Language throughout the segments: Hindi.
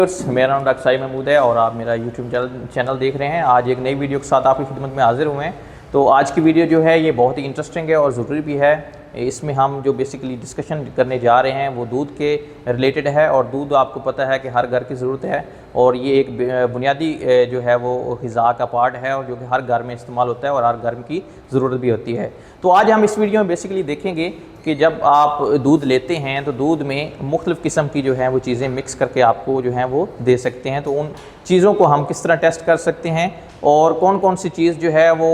मेरा नाम डॉक्टर साहिब महमूद है और आप मेरा यूट्यूब चैनल देख रहे हैं। आज एक नई वीडियो के साथ आपकी खिदमत में हाजिर हुए हैं। तो आज की वीडियो जो है ये बहुत ही इंटरेस्टिंग है और ज़रूरी भी है। इसमें हम जो बेसिकली डिस्कशन करने जा रहे हैं वो दूध के रिलेटेड है। और दूध आपको पता है कि हर घर की ज़रूरत है और ये एक बुनियादी जो है वो ग़िज़ा का पार्ट है और जो कि हर घर में इस्तेमाल होता है और हर घर की ज़रूरत भी होती है। तो आज हम इस वीडियो में बेसिकली देखेंगे कि जब आप दूध लेते हैं तो दूध में मुख्तलिफ़ किस्म की जो है वो चीज़ें मिक्स करके आपको जो है वो दे सकते हैं। तो उन चीज़ों को हम किस तरह टेस्ट कर सकते हैं और कौन कौन सी चीज़ जो है वो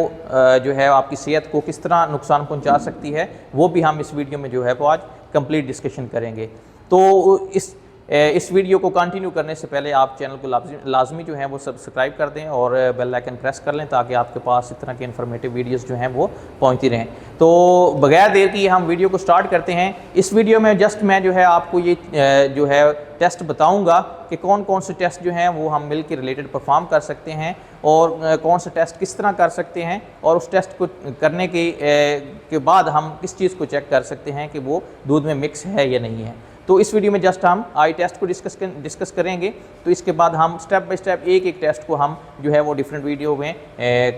जो है आपकी सेहत को किस तरह नुकसान पहुंचा सकती है, वो भी हम इस वीडियो में जो है वो आज कंप्लीट डिस्कशन करेंगे। तो इस वीडियो को कंटिन्यू करने से पहले आप चैनल को लाजमी जो है वो सब्सक्राइब कर दें और बेल आइकन प्रेस कर लें ताकि आपके पास इस तरह के इन्फॉर्मेटिव वीडियोस जो हैं वो पहुंचती रहें। तो बगैर देर किए हम वीडियो को स्टार्ट करते हैं। इस वीडियो में जस्ट मैं जो है आपको ये जो है टेस्ट बताऊंगा कि कौन कौन से टेस्ट जो हैं वो हम मिल्क के रिलेटेड परफॉर्म कर सकते हैं और कौन से टेस्ट किस तरह कर सकते हैं और उस टेस्ट को करने के बाद हम किस चीज़ को चेक कर सकते हैं कि वो दूध में मिक्स है या नहीं है। तो इस वीडियो में जस्ट हम आई टेस्ट को डिस्कस करेंगे। तो इसके बाद हम स्टेप बाय स्टेप एक टेस्ट को हम जो है वो डिफरेंट वीडियो में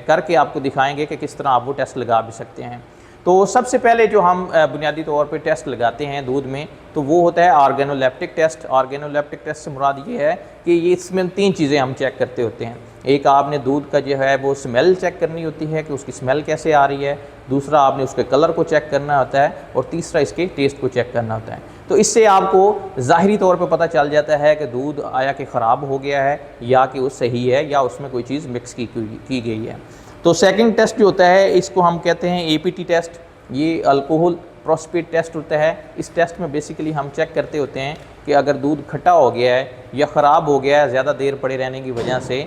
करके आपको दिखाएंगे कि किस तरह आप वो टेस्ट लगा भी सकते हैं। तो सबसे पहले जो हम बुनियादी तौर पे टेस्ट लगाते हैं दूध में तो वो होता है ऑर्गेनोलेप्टिक टेस्ट। ऑर्गेनोलेप्टिक टेस्ट से मुराद ये है कि ये इसमें तीन चीज़ें हम चेक करते होते हैं। एक आपने दूध का जो है वो स्मेल चेक करनी होती है कि उसकी स्मेल कैसे आ रही है, दूसरा आपने उसके कलर को चेक करना होता है और तीसरा इसके टेस्ट को चेक करना होता है। तो इससे आपको ज़ाहिरी तौर पे पता चल जाता है कि दूध आया कि ख़राब हो गया है या कि वो सही है या उसमें कोई चीज़ मिक्स की गई है। तो सेकंड टेस्ट जो होता है इसको हम कहते हैं APT टेस्ट। ये अल्कोहल प्रोस्पेट टेस्ट होता है। इस टेस्ट में बेसिकली हम चेक करते होते हैं कि अगर दूध खट्टा हो गया है या ख़राब हो गया है ज़्यादा देर पड़े रहने की वजह से,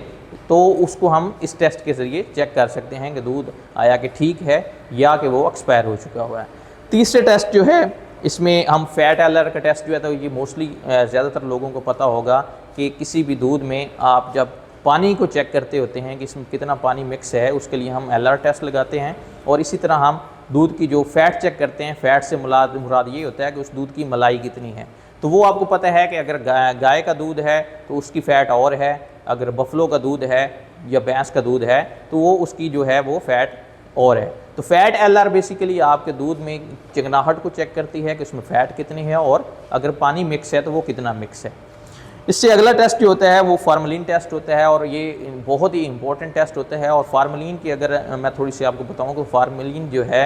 तो उसको हम इस टेस्ट के ज़रिए चेक कर सकते हैं कि दूध आया कि ठीक है या कि वो एक्सपायर हो चुका हुआ है। तीसरे टेस्ट जो है इसमें हम फैट एलर का टेस्ट जो है तो ये मोस्टली ज़्यादातर लोगों को पता होगा कि किसी भी दूध में आप जब पानी को चेक करते होते हैं कि इसमें कितना पानी मिक्स है, उसके लिए हम एलर टेस्ट लगाते हैं। और इसी तरह हम दूध की जो फ़ैट चेक करते हैं, फ़ैट से मुराद ये होता है कि उस दूध की मलाई कितनी है। तो वो आपको पता है कि अगर गाय का दूध है तो उसकी फ़ैट और है, अगर बफलो का दूध है या भैंस का दूध है तो वो उसकी जो है वो फ़ैट और है। तो फैट एलआर बेसिकली आपके दूध में चिकनाहट को चेक करती है कि उसमें फ़ैट कितनी है और अगर पानी मिक्स है तो वो कितना मिक्स है। इससे अगला टेस्ट जो होता है वो फार्मलिन टेस्ट होता है और ये बहुत ही इंपॉर्टेंट टेस्ट होता है। और फार्मलिन की अगर मैं थोड़ी सी आपको बताऊँ तो फार्मलिन जो है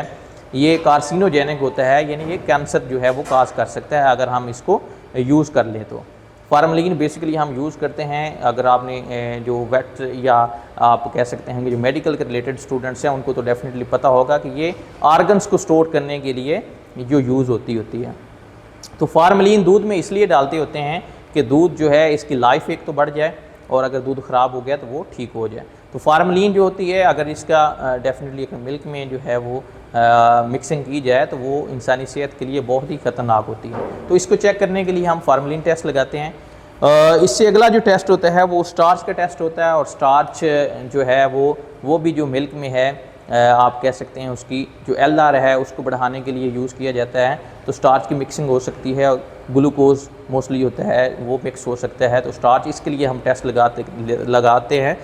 ये कार्सिनोजेनिक होता है, यानी ये कैंसर जो है वो काज कर सकता है अगर हम इसको यूज़ कर लें। तो फार्मलिन बेसिकली हम यूज़ करते हैं, अगर आपने जो वेट या आप कह सकते हैं कि जो मेडिकल के रिलेटेड स्टूडेंट्स हैं उनको तो डेफिनेटली पता होगा कि ये आर्गन्स को स्टोर करने के लिए जो यूज़ होती है। तो फार्मलिन दूध में इसलिए डालते होते हैं कि दूध जो है इसकी लाइफ एक तो बढ़ जाए और अगर दूध ख़राब हो गया तो वो ठीक हो जाए। तो फार्मलिन जो होती है अगर इसका डेफिनेटली अगर मिल्क में जो है वो मिक्सिंग की जाए तो वो इंसानी सेहत के लिए बहुत ही ख़तरनाक होती है। तो इसको चेक करने के लिए हम फार्मलिन टेस्ट लगाते हैं। इससे अगला जो टेस्ट होता है वो स्टार्च का टेस्ट होता है। और स्टार्च जो है वो भी जो मिल्क में है आप कह सकते हैं उसकी जो एलआर है उसको बढ़ाने के लिए यूज़ किया जाता है। तो स्टार्च की मिक्सिंग हो सकती है, ग्लूकोज मोस्टली होता है वो मिक्स हो सकता है। तो स्टार्च इसके लिए हम टेस्ट लगाते हैं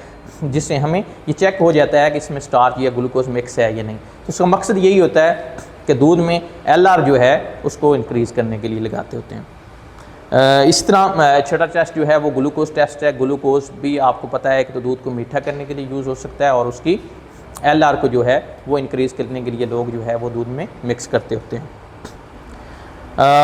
जिससे हमें ये चेक हो जाता है कि इसमें स्टार्च या ग्लूकोज मिक्स है या नहीं। तो उसका मकसद यही होता है कि दूध में एलआर जो है उसको इंक्रीज़ करने के लिए लगाते होते हैं। इस तरह छठा टेस्ट जो है वो ग्लूकोज टेस्ट है। ग्लूकोज भी आपको पता है कि तो दूध को मीठा करने के लिए यूज़ हो सकता है और उसकी एलआर को जो है वो इंक्रीज़ करने के लिए लोग जो है वो दूध में मिक्स करते होते हैं।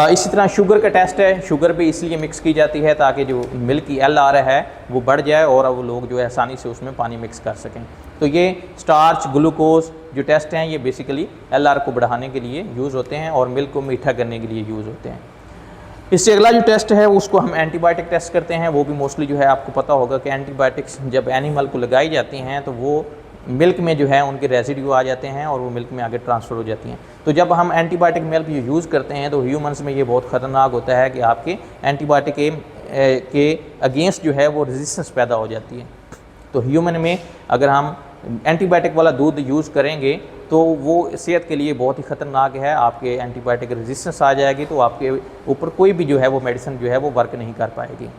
इसी तरह शुगर का टेस्ट है। शुगर भी इसलिए मिक्स की जाती है ताकि जो मिल्क की एलआर है वो बढ़ जाए और वो लोग जो है आसानी से उसमें पानी मिक्स कर सकें। तो ये स्टार्च ग्लूकोज जो टेस्ट हैं ये बेसिकली एलआर को बढ़ाने के लिए यूज़ होते हैं और मिल्क को मीठा करने के लिए यूज़ होते हैं। इससे अगला जो टेस्ट है उसको हम एंटीबायोटिक टेस्ट करते हैं। वो भी मोस्टली जो है आपको पता होगा कि एंटीबायोटिक्स जब एनिमल को लगाई जाती हैं तो वो मिल्क में जो है उनके रेजिड्यू आ जाते हैं और वो मिल्क में आगे ट्रांसफ़र हो जाती हैं। तो जब हम एंटीबायोटिक मिल्क यूज़ करते हैं तो ह्यूमंस में ये बहुत ख़तरनाक होता है कि आपके एंटीबायोटिक के अगेंस्ट जो है वो रेजिस्टेंस पैदा हो जाती है। तो ह्यूमन में अगर हम एंटीबायोटिक वाला दूध यूज़ करेंगे तो वो सेहत के लिए बहुत ही ख़तरनाक है। आपके एंटीबायोटिक रेजिस्टेंस आ जाएगी तो आपके ऊपर कोई भी जो है वो मेडिसिन जो है वो वर्क नहीं कर पाएगी।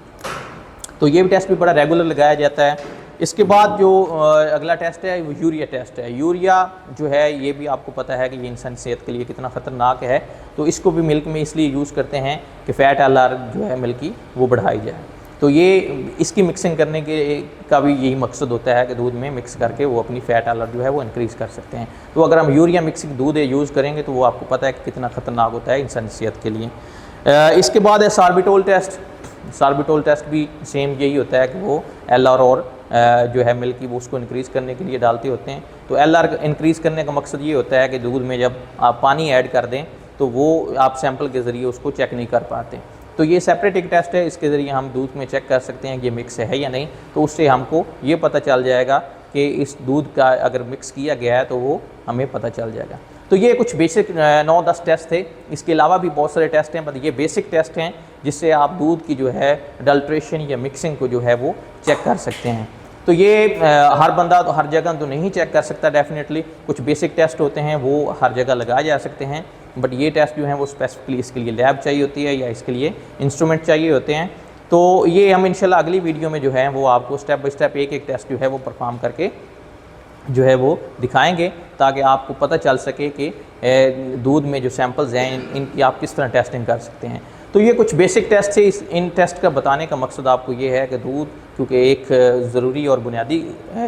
तो ये भी टेस्ट भी बड़ा रेगुलर लगाया जाता है। इसके बाद जो अगला टेस्ट है वो यूरिया टेस्ट है। यूरिया जो है ये भी आपको पता है कि ये इंसानी सेहत के लिए कितना ख़तरनाक है, तो इसको भी मिल्क में इसलिए यूज़ करते हैं कि फ़ैट एलआर जो है मिल्क की वो बढ़ाई जाए। तो ये इसकी मिक्सिंग करने के का भी यही मकसद होता है कि दूध में मिक्स करके वो अपनी फ़ैट एलआर जो है वो इंक्रीज़ कर सकते हैं। तो अगर हम यूरिया मिक्सिंग दूध यूज़ करेंगे तो वो आपको पता है कि कितना ख़तरनाक होता है इंसानी सेहत के लिए। इसके बाद है सार्बिटोल टेस्ट। सार्बिटोल टेस्ट भी सेम यही होता है कि वो एलआर और जो है मिल्क की वो उसको इंक्रीज़ करने के लिए डालते होते हैं। तो एलआर इंक्रीज़ करने का मकसद ये होता है कि दूध में जब आप पानी ऐड कर दें तो वो आप सैंपल के ज़रिए उसको चेक नहीं कर पाते। तो ये सेपरेट एक टेस्ट है, इसके ज़रिए हम दूध में चेक कर सकते हैं कि ये मिक्स है या नहीं। तो उससे हमको ये पता चल जाएगा कि इस दूध का अगर मिक्स किया गया है तो वो हमें पता चल जाएगा। तो ये कुछ बेसिक 9-10 टेस्ट थे। इसके अलावा भी बहुत सारे टेस्ट हैं, बट ये बेसिक टेस्ट हैं जिससे आप दूध की जो है अडल्ट्रेशन या मिक्सिंग को जो है वो चेक कर सकते हैं। तो ये हर बंदा तो हर जगह तो नहीं चेक कर सकता डेफिनेटली। कुछ बेसिक टेस्ट होते हैं वो हर जगह लगाए जा सकते हैं, बट ये टेस्ट जो हैं वो स्पेसिफिकली इसके लिए लैब चाहिए होती है या इसके लिए इंस्ट्रूमेंट चाहिए होते हैं। तो ये हम इंशाल्लाह अगली वीडियो में जो है वो आपको स्टेप बाय स्टेप एक टेस्ट जो है वो परफॉर्म करके जो है वो दिखाएंगे, ताकि आपको पता चल सके कि दूध में जो सैंपल्स हैं इनकी आप किस तरह टेस्टिंग कर सकते हैं। तो ये कुछ बेसिक टेस्ट थे। इन टेस्ट का बताने का मकसद आपको ये है कि दूध क्योंकि एक ज़रूरी और बुनियादी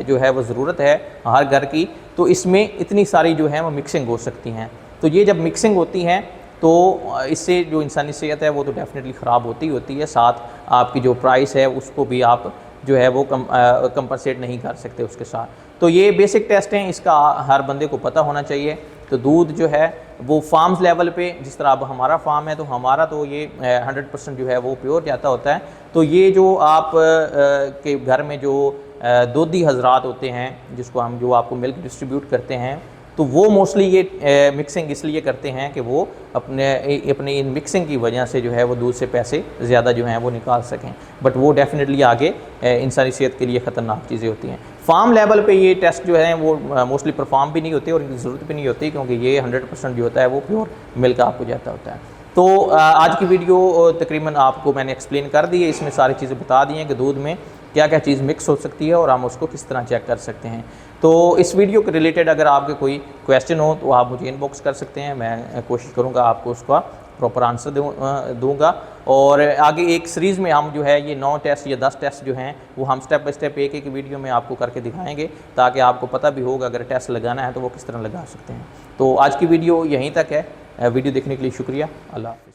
जो है वो ज़रूरत है हर घर की, तो इसमें इतनी सारी जो है वो मिक्सिंग हो सकती हैं। तो ये जब मिक्सिंग होती हैं तो इससे जो इंसानी सेहत है वो तो डेफिनेटली ख़राब होती है, साथ आपकी जो प्राइस है उसको भी आप जो है वो कंपनसेट नहीं कर सकते उसके साथ। तो ये बेसिक टेस्ट हैं, इसका हर बंदे को पता होना चाहिए। तो दूध जो है वो फार्म्स लेवल पे, जिस तरह अब हमारा फार्म है तो हमारा तो ये 100% जो है वो प्योर जाता होता है। तो ये जो आप के घर में जो दूधी हजरात होते हैं जिसको हम जो आपको मिल्क डिस्ट्रीब्यूट करते हैं, तो वो मोस्टली ये मिक्सिंग इसलिए करते हैं कि वो अपने इन मिक्सिंग की वजह से जो है वो दूध से पैसे ज़्यादा जो हैं वो निकाल सकें, बट वो डेफिनेटली आगे इंसानी सेहत के लिए ख़तरनाक चीज़ें होती हैं। फार्म लेवल पे ये टेस्ट जो है वो मोस्टली परफॉर्म भी नहीं होते और इनकी ज़रूरत भी नहीं होती, क्योंकि ये 100% जो होता है वो प्योर मिल्क आपको जाता होता है। तो आज की वीडियो तकरीबन आपको मैंने एक्सप्लेन कर दी है, इसमें सारी चीज़ें बता दी हैं कि दूध में क्या क्या चीज़ मिक्स हो सकती है और हम उसको किस तरह चेक कर सकते हैं। तो इस वीडियो के रिलेटेड अगर आपके कोई क्वेश्चन हो तो आप मुझे इनबॉक्स कर सकते हैं, मैं कोशिश करूँगा आपको उसका प्रॉपर आंसर दूँगा। और आगे एक सीरीज़ में हम जो है ये 9 टेस्ट या 10 टेस्ट जो हैं वो हम स्टेप बाय स्टेप एक वीडियो में आपको करके दिखाएंगे, ताकि आपको पता भी होगा अगर टेस्ट लगाना है तो वो किस तरह लगा सकते हैं। तो आज की वीडियो यहीं तक है। वीडियो देखने के लिए शुक्रिया। अल्लाह हाफ़िज़।